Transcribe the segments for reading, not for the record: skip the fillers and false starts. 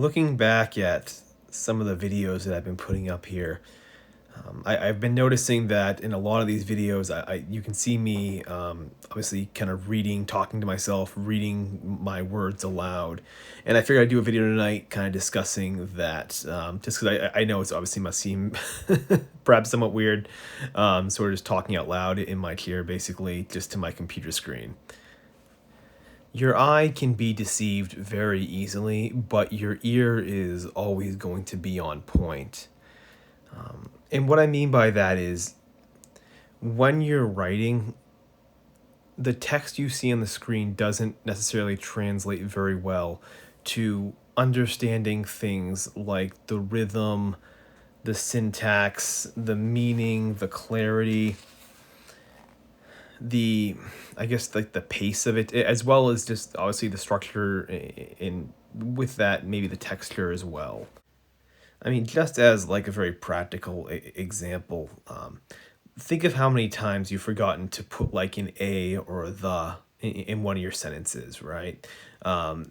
Looking back at some of the videos that I've been putting up here, I've been noticing that in a lot of these videos, you can see me obviously kind of reading, talking to myself, reading my words aloud. And I figured I'd do a video tonight kind of discussing that, just because I know it's obviously must seem perhaps somewhat weird, sort of just talking out loud in my chair, basically, just to my computer screen. Your eye can be deceived very easily, but your ear is always going to be on point. And what I mean by that is when you're writing, the text you see on the screen doesn't necessarily translate very well to understanding things like the rhythm, the syntax, the meaning, the clarity, the I guess like the pace of it, as well as just obviously the structure in with that maybe the texture as well. I mean, just as like a very practical example, think of how many times you've forgotten to put like an a or a the in one of your sentences, right? And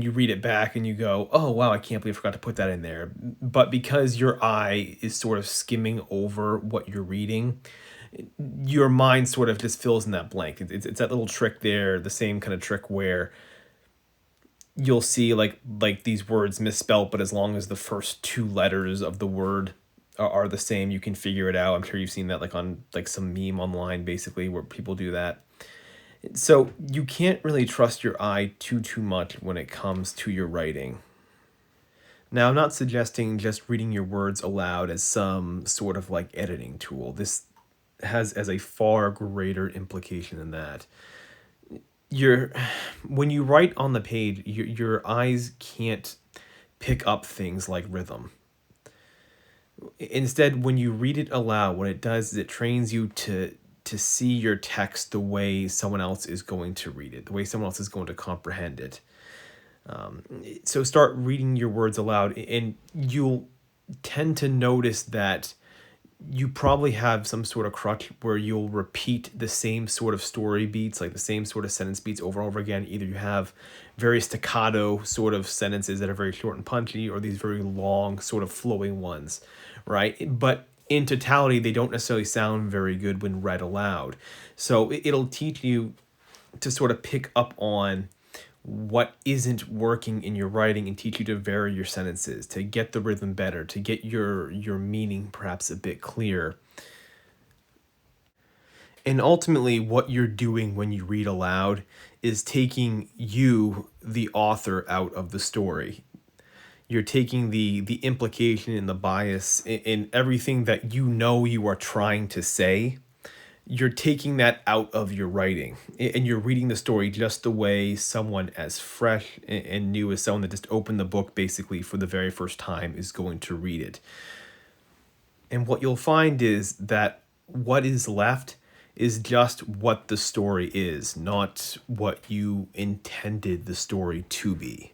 you read it back and you go, oh wow, I can't believe I forgot to put that in there. But because your eye is sort of skimming over what you're reading, your mind sort of just fills in that blank. It's that little trick there, the same kind of trick where you'll see like these words misspelled, but as long as the first two letters of the word are the same, you can figure it out. I'm sure you've seen that like on like some meme online, basically, where people do that. So you can't really trust your eye too much when it comes to your writing. Now, I'm not suggesting just reading your words aloud as some sort of like editing tool. This has as a far greater implication than that. Your When you write on the page, your eyes can't pick up things like rhythm. Instead, when you read it aloud, what it does is it trains you to see your text the way someone else is going to read it, the way someone else is going to comprehend it. So start reading your words aloud, and you'll tend to notice that you probably have some sort of crutch where you'll repeat the same sort of story beats, like the same sort of sentence beats over and over again. Either you have very staccato sort of sentences that are very short and punchy, or these very long sort of flowing ones, right? But in totality, they don't necessarily sound very good when read aloud. So it'll teach you to sort of pick up on what isn't working in your writing and teach you to vary your sentences, to get the rhythm better, to get your meaning perhaps a bit clearer. And ultimately, what you're doing when you read aloud is taking you, the author, out of the story. You're taking the implication and the bias in everything that you know you are trying to say. You're taking that out of your writing, and you're reading the story just the way someone as fresh and new as someone that just opened the book basically for the very first time is going to read it. And what you'll find is that what is left is just what the story is, not what you intended the story to be.